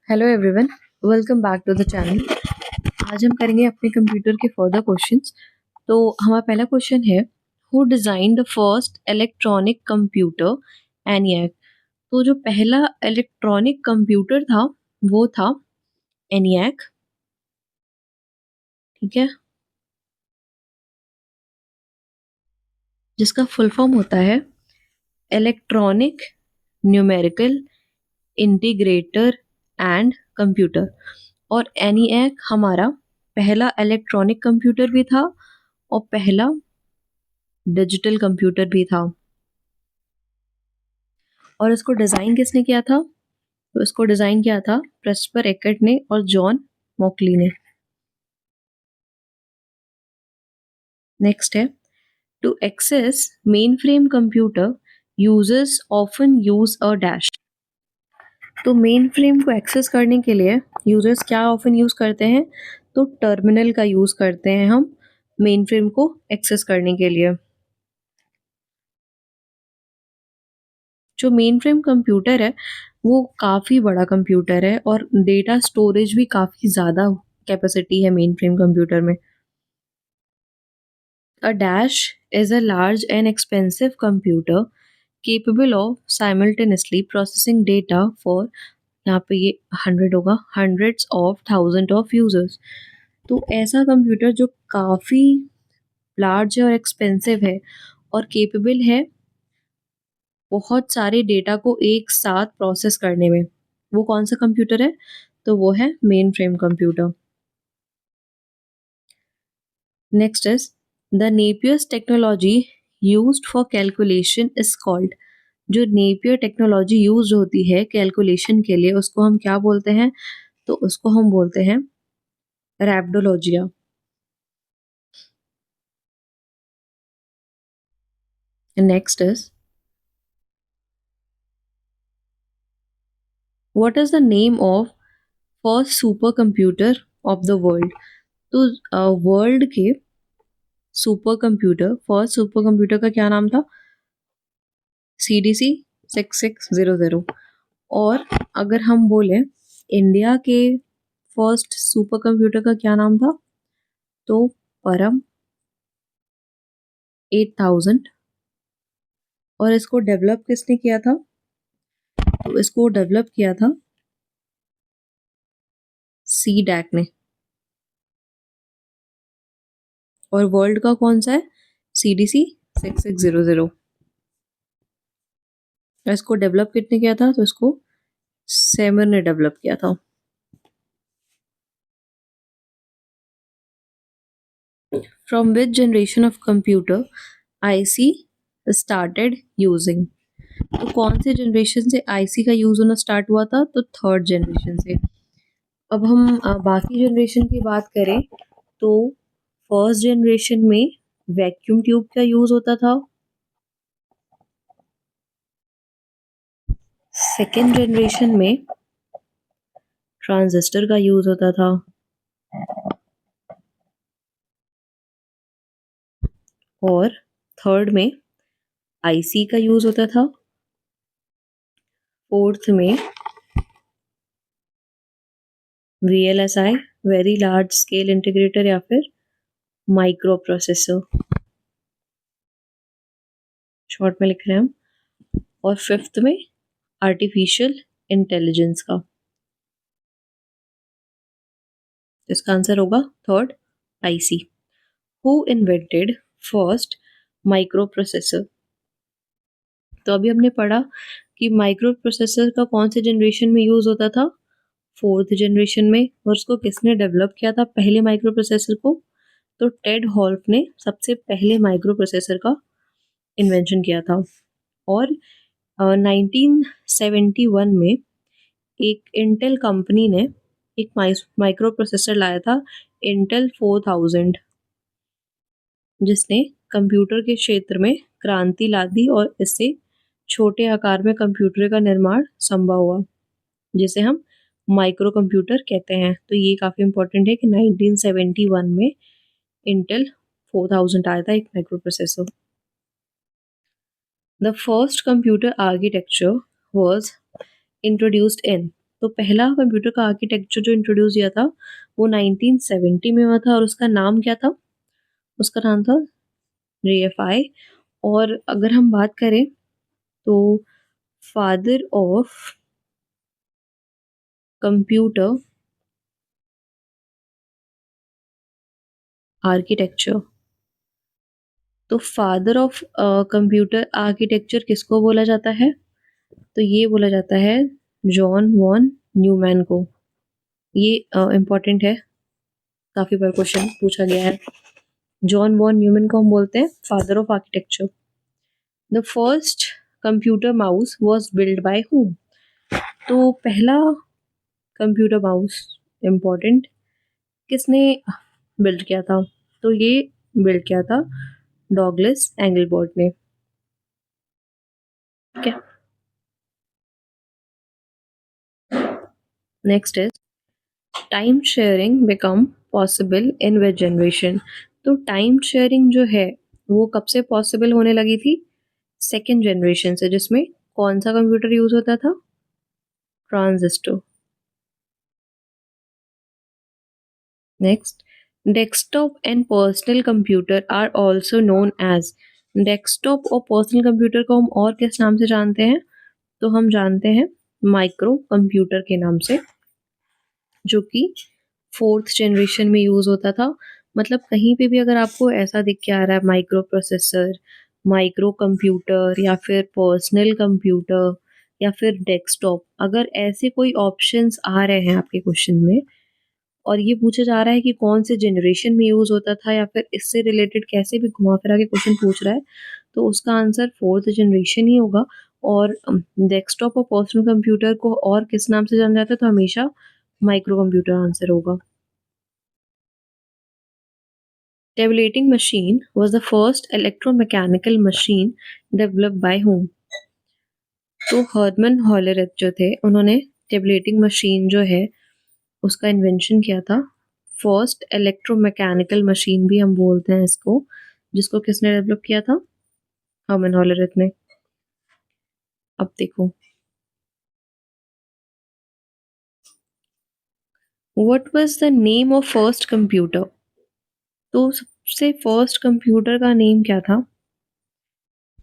Hello everyone, welcome back to the channel. आज हम करेंगे अपने कंप्यूटर के फर्दर क्वेश्चंस। तो हमारा पहला क्वेश्चन है, who design the first electronic computer ENIAC. तो जो पहला इलेक्ट्रॉनिक कंप्यूटर था वो था एनियाक। ठीक है, जिसका फुल फॉर्म होता है electronic numerical integrator and computer. और एनिएक हमारा पहला इलेक्ट्रॉनिक कंप्यूटर भी था और पहला डिजिटल कंप्यूटर भी था। और इसको डिज़ाइन किसने किया था? तो इसको डिज़ाइन किया था प्रेस्पर एकेट ने और जॉन मॉकली ने। नेक्स्ट है, to access mainframe computer users often use a dash. तो मेन फ्रेम को एक्सेस करने के लिए यूजर्स क्या ऑफन यूज करते हैं? तो टर्मिनल का यूज करते हैं हम मेन फ्रेम को एक्सेस करने के लिए। जो मेन फ्रेम कंप्यूटर है वो काफ़ी बड़ा कंप्यूटर है और डेटा स्टोरेज भी काफ़ी ज़्यादा कैपेसिटी है मेन फ्रेम कंप्यूटर में। A dash is a large and expensive computer capable of simultaneously processing data for, यहाँ पे ये 100 होगा, hundreds of thousand of users. तो ऐसा कंप्यूटर जो काफ़ी लार्ज है और एक्सपेंसिव है और केपेबल है बहुत सारे डेटा को एक साथ प्रोसेस करने में, वो कौन सा कंप्यूटर है? तो वो है main frame computer. Next is the Napier's technology used for calculation is called. जो नेपियर टेक्नोलॉजी यूज होती है कैलकुलेशन के लिए उसको हम क्या बोलते हैं? तो उसको हम बोलते हैं rabdologia. Next is, what is the name of first super computer of the world. तो वर्ल्ड के super computer, first super computer का क्या नाम था? CDC 6600। और अगर हम बोले इंडिया के फर्स्ट सुपर कंप्यूटर का क्या नाम था? तो परम 8000। और इसको डेवलप किसने किया था? तो इसको डेवलप किया था सी डैक ने। और वर्ल्ड का कौन सा है? CDC 6600। इसको डेवलप किसने किया था? तो इसको सेमर ने डेवलप किया था। From which generation of computer IC started using. तो कौन से जनरेशन से IC का यूज होना स्टार्ट हुआ था? तो थर्ड जनरेशन से। अब हम बाकी जनरेशन की बात करें तो फर्स्ट जनरेशन में वैक्यूम ट्यूब का यूज होता था। सेकेंड जनरेशन में ट्रांजिस्टर का यूज होता था। और थर्ड में IC का यूज होता था। फोर्थ में VLSI, very large scale integrator या फिर माइक्रो प्रोसेसर, शॉर्ट में लिख रहे हैं हम। और फिफ्थ में आर्टिफिशियल इंटेलिजेंस का। इसका आंसर होगा third, IC। Who invented first micro processor. तो अभी हमने पढ़ा कि माइक्रो प्रोसेसर का कौन से जनरेशन में यूज होता था? फोर्थ जनरेशन में। और उसको किसने डेवलप किया था पहले माइक्रो प्रोसेसर को? तो टेड हॉल्फ ने सबसे पहले माइक्रो प्रोसेसर का इन्वेंशन किया था। और 1971 में एक इंटेल कंपनी ने एक माइक्रो प्रोसेसर लाया था, इंटेल 4000, जिसने कंप्यूटर के क्षेत्र में क्रांति ला दी और इससे छोटे आकार में कंप्यूटर का निर्माण संभव हुआ, जिसे हम माइक्रो कंप्यूटर कहते हैं। तो ये काफ़ी इंपॉर्टेंट है कि 1971 में इंटेल 4000 आया था, एक micro processor. The first computer architecture was introduced in. तो पहला कंप्यूटर का आर्किटेक्चर जो इंट्रोड्यूस किया था वो 1970 में हुआ था और उसका नाम क्या था? उसका नाम था रेएफआई। और अगर हम बात करें तो फादर ऑफ कंप्यूटर आर्किटेक्चर, तो फादर ऑफ कंप्यूटर आर्किटेक्चर किसको बोला जाता है? तो ये बोला जाता है जॉन वॉन न्यूमैन को। ये इम्पोर्टेंट है, काफी बार क्वेश्चन पूछा गया है। जॉन वॉन न्यूमैन को हम बोलते हैं father of architecture. The first computer mouse was build by whom? तो पहला कंप्यूटर माउस इम्पोर्टेंट, किसने बिल्ड किया था? तो ये बिल्ड किया था डॉगलस एंगलबर्ट ने। ठीक है, next is time sharing become possible in which generation? तो टाइम शेयरिंग जो है वो कब से पॉसिबल होने लगी थी? सेकेंड जनरेशन से, जिसमें कौन सा कंप्यूटर यूज होता था? Transistor. Next, desktop and personal computer are also known as. Desktop और पर्सनल कंप्यूटर को हम और किस नाम से जानते हैं? तो हम जानते हैं माइक्रो कंप्यूटर के नाम से, जो कि फोर्थ जनरेशन में यूज होता था। मतलब कहीं पे भी अगर आपको ऐसा दिख के आ रहा है माइक्रो प्रोसेसर, माइक्रो कंप्यूटर या फिर पर्सनल कंप्यूटर या फिर डेस्कटॉप, अगर ऐसे कोई ऑप्शंस आ रहे हैं आपके क्वेश्चन में और ये पूछा जा रहा है कि कौन से जनरेशन में यूज होता था या फिर इससे रिलेटेड कैसे भी घुमा फिरा के क्वेश्चन पूछ रहा है, तो उसका आंसर फोर्थ जनरेशन ही होगा। और डेस्कटॉप और पर्सनल कंप्यूटर को और किस नाम से जाना जाता है? तो हमेशा माइक्रो कंप्यूटर आंसर होगा। Tabulating machine was the first electromechanical machine developed by whom? तो हर्मन हॉलरेथ जो थे उन्होंने टेबलेटिंग मशीन जो है उसका इन्वेंशन किया था। फर्स्ट इलेक्ट्रोमैकेनिकल मशीन भी हम बोलते हैं इसको, जिसको किसने डेवलप किया था? हर्मन हॉलरेथ ने। अब देखो, what was the name of first computer? तो सबसे फर्स्ट कंप्यूटर का नेम क्या था?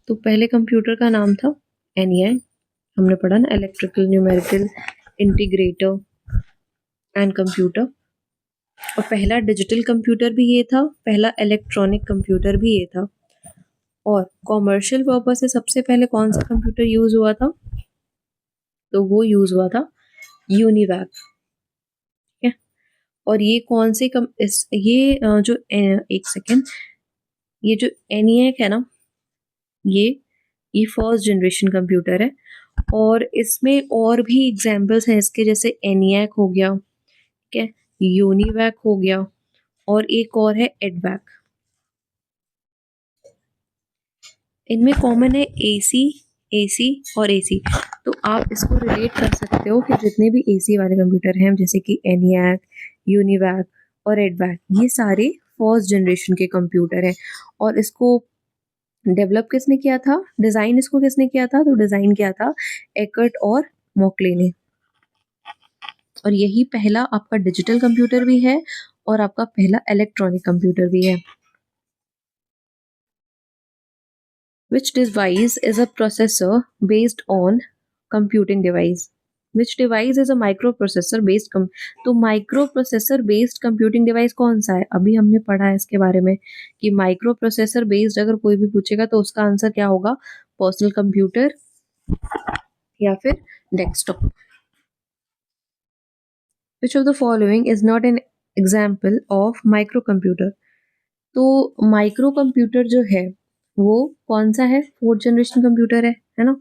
तो पहले कंप्यूटर का नाम था एनईआई। हमने पढ़ा ना, electrical numerical integrator and computer. और पहला डिजिटल कंप्यूटर भी ये था, पहला इलेक्ट्रॉनिक कंप्यूटर भी ये था। और कॉमर्शियल पर्पस से सबसे पहले कौन सा कंप्यूटर यूज हुआ था? तो वो यूज हुआ था यूनिवैक। ठीक है, और ये कौन सी एक सेकेंड, ये जो एनिएक है ना, ये ये फर्स्ट जनरेशन कंप्यूटर है। और इसमें और भी एग्जाम्पल्स हैं इसके, जैसे एनियाक हो गया, ठीक है, यूनिवैक हो गया, और एक और है एडवैक। इनमें कॉमन है एसी, एसी और एसी। तो आप इसको रिलेट कर सकते हो कि जितने भी एसी वाले कंप्यूटर हैं, जैसे कि एनियाक, यूनिवैक और एडवैक, ये सारे फर्स्ट जनरेशन के कंप्यूटर हैं। और इसको डेवलप किसने किया था? डिजाइन इसको किसने किया था? तो डिजाइन किया था एकर्ट और मोकले ने। और यही पहला आपका डिजिटल कंप्यूटर भी है और आपका पहला इलेक्ट्रॉनिक कंप्यूटर भी है। Which device is a processor based on computing device? Which device is a microprocessor based तो माइक्रोप्रोसेसर बेस्ड कंप्यूटिंग डिवाइस कौन सा है? अभी हमने पढ़ा है इसके बारे में कि माइक्रोप्रोसेसर बेस्ड अगर कोई भी पूछेगा तो उसका आंसर क्या होगा? पर्सनल कंप्यूटर या फिर desktop. Which of the following is not an example of microcomputer? तो माइक्रो कंप्यूटर जो है वो कौन सा है? फोर्थ जनरेशन कंप्यूटर है ना।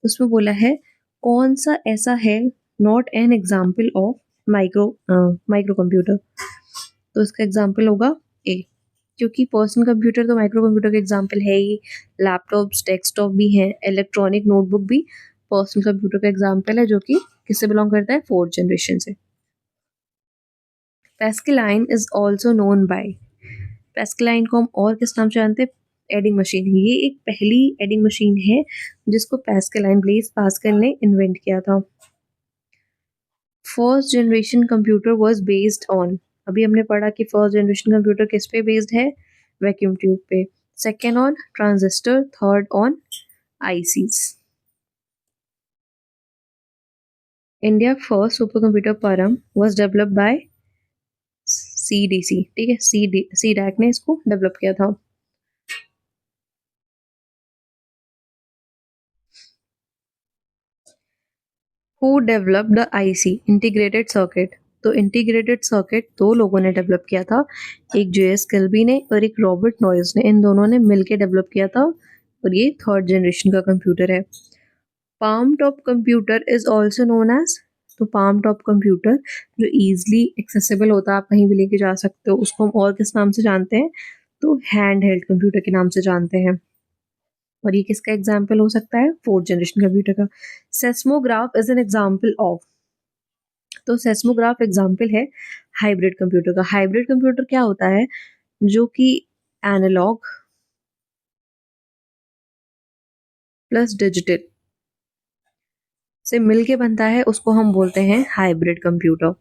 उसमें बोला है कौन सा ऐसा है not an example of micro computer? तो इसका एग्जाम्पल होगा ए, क्योंकि पर्सनल कंप्यूटर तो माइक्रो कंप्यूटर का एग्जाम्पल है ही। लैपटॉप्स, डेस्कटॉप भी हैं, इलेक्ट्रॉनिक नोटबुक भी पर्सनल कंप्यूटर का एग्जाम्पल है, जो कि किससे बिलोंग करता है? फोर्थ जनरेशन से। पैस्केलाइन इज ऑल्सो नोन बाय, पैस्केलाइन को हम और किस नाम से जानते हैं? Adding machine. ये एक पहली एडिंग मशीन है जिसको पैस्केलाइन, ब्लेज पास्कल ने इन्वेंट किया था। First generation computer was based on, अभी हमने पढ़ा कि फर्स्ट जनरेशन कंप्यूटर किस पे बेस्ड है, वैक्यूम ट्यूब पे। Second on transistor, third on ICs. India first super computer परम वाज डेवलप्ड बाय सीडीसी, ठीक है, सी डैक ने इसको डेवलप किया था। Who developed the IC integrated circuit, तो इंटीग्रेटेड सर्किट दो लोगों ने डेवलप किया था, एक जेएस किल्बी ने और एक रॉबर्ट नॉइस ने, इन दोनों ने मिलकर डेवलप किया था और ये थर्ड जनरेशन का कंप्यूटर है। Palmtop computer is also known as, तो पाम टॉप कंप्यूटर जो इजीली एक्सेसिबल होता है, आप कहीं भी लेके जा सकते हो, उसको हम और किस नाम से जानते हैं, तो हैंड हेल्ड कंप्यूटर के नाम से जानते हैं। और ये किसका एग्जाम्पल हो सकता है, फोर्थ जनरेशन कंप्यूटर का। Seismograph is an example of, तो सेस्मोग्राफ एग्जाम्पल है हाइब्रिड कंप्यूटर का। हाइब्रिड कंप्यूटर क्या होता है, जो कि एनालॉग प्लस डिजिटल से मिलके बनता है, उसको हम बोलते हैं hybrid computer.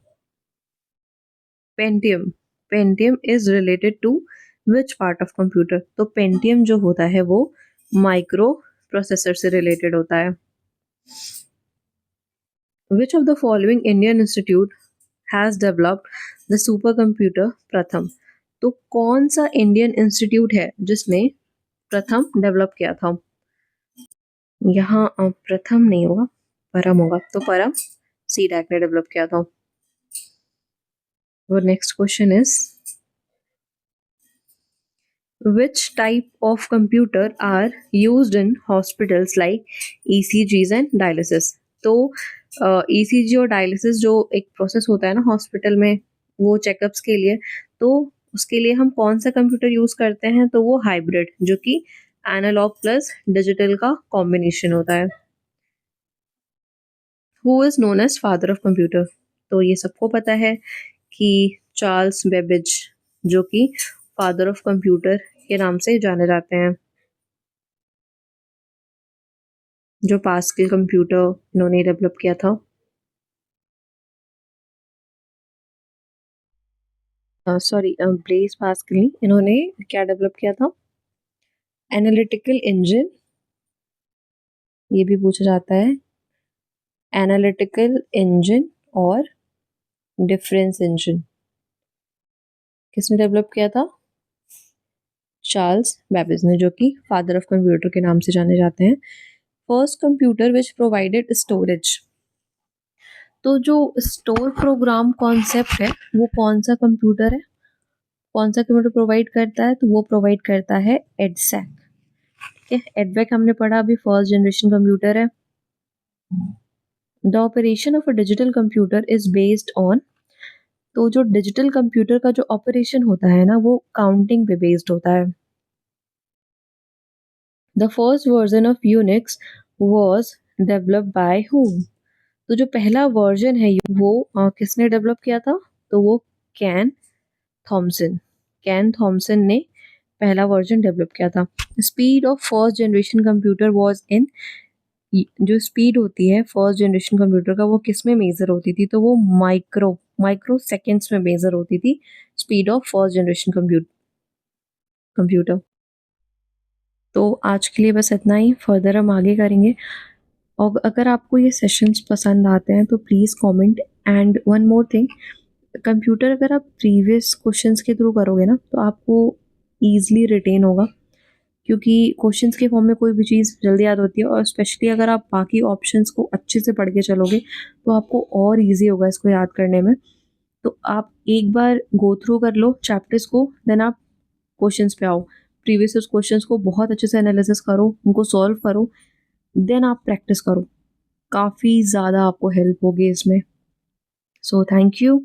Pentium, Pentium is related to which part of computer, तो पेंटियम जो होता है वो माइक्रो प्रोसेसर से रिलेटेड होता है। Which of the following Indian institute has developed the super computer प्रथम, तो कौन सा इंडियन इंस्टीट्यूट है जिसने प्रथम डेवलप किया था। यहाँ प्रथम नहीं होगा, परम होगा, तो परम सी डैक ने डेवलप किया था। और next question is which type of computer are used in hospitals like ECGs and dialysis, तो ECG और डायलिसिस जो एक प्रोसेस होता है ना हॉस्पिटल में, वो चेकअप्स के लिए, तो उसके लिए हम कौन सा कंप्यूटर यूज करते हैं, तो वो हाइब्रिड, जो कि एनालॉग प्लस डिजिटल का कॉम्बिनेशन होता है। Who is known as father of computer, तो ये सबको पता है कि चार्ल्स बेबेज, जो कि फादर ऑफ कंप्यूटर के नाम से जाने जाते हैं, जो पास्कल कंप्यूटर इन्होंने डेवलप किया था। सॉरी, ब्लेज पास्कल नहीं, इन्होंने क्या डेवलप किया था, एनालिटिकल इंजन, ये भी पूछा जाता है, एनालिटिकल इंजन और डिफरेंस इंजन किसने डेवलप किया था, चार्ल्स बेबेज ने, जो कि फादर ऑफ कंप्यूटर के नाम से जाने जाते हैं। First computer which provided storage, तो जो स्टोर प्रोग्राम कॉन्सेप्ट है वो कौन सा कंप्यूटर है, कौन सा कंप्यूटर प्रोवाइड करता है, तो वो प्रोवाइड करता है एडसैक, ठीक है। एडवैक हमने पढ़ा अभी फर्स्ट जनरेशन कंप्यूटर है। The operation of a digital computer is based on, तो जो डिजिटल कंप्यूटर का जो ऑपरेशन होता है ना वो काउंटिंग पे बेस्ड होता है। The first version of Unix was developed by whom, तो जो पहला वर्जन है वो किसने डेवलप किया था, तो वो कैन थॉमसन, कैन थॉमसन ने पहला वर्जन डेवलप किया था। Speed of first generation computer was in, जो स्पीड होती है फर्स्ट जनरेशन कंप्यूटर का वो किस में मेजर होती थी, तो वो माइक्रो सेकेंड्स में मेजर होती थी speed of first generation computer. तो आज के लिए बस इतना ही, फर्दर हम आगे करेंगे। और अगर आपको ये सेशंस पसंद आते हैं तो please comment. And one more thing, computer अगर आप प्रीवियस क्वेश्चंस के थ्रू करोगे ना तो आपको ईजिली रिटेन होगा, क्योंकि क्वेश्चंस के फॉर्म में कोई भी चीज़ जल्दी याद होती है, और स्पेशली अगर आप बाकी ऑप्शंस को अच्छे से पढ़ के चलोगे तो आपको और इजी होगा इसको याद करने में। तो आप एक बार गो थ्रू कर लो चैप्टर्स को, देन आप क्वेश्चंस पे आओ, प्रीवियस क्वेश्चंस को बहुत अच्छे से एनालिसिस करो, उनको सॉल्व करो, देन आप प्रैक्टिस करो, काफ़ी ज़्यादा आपको हेल्प होगी इसमें। So thank you.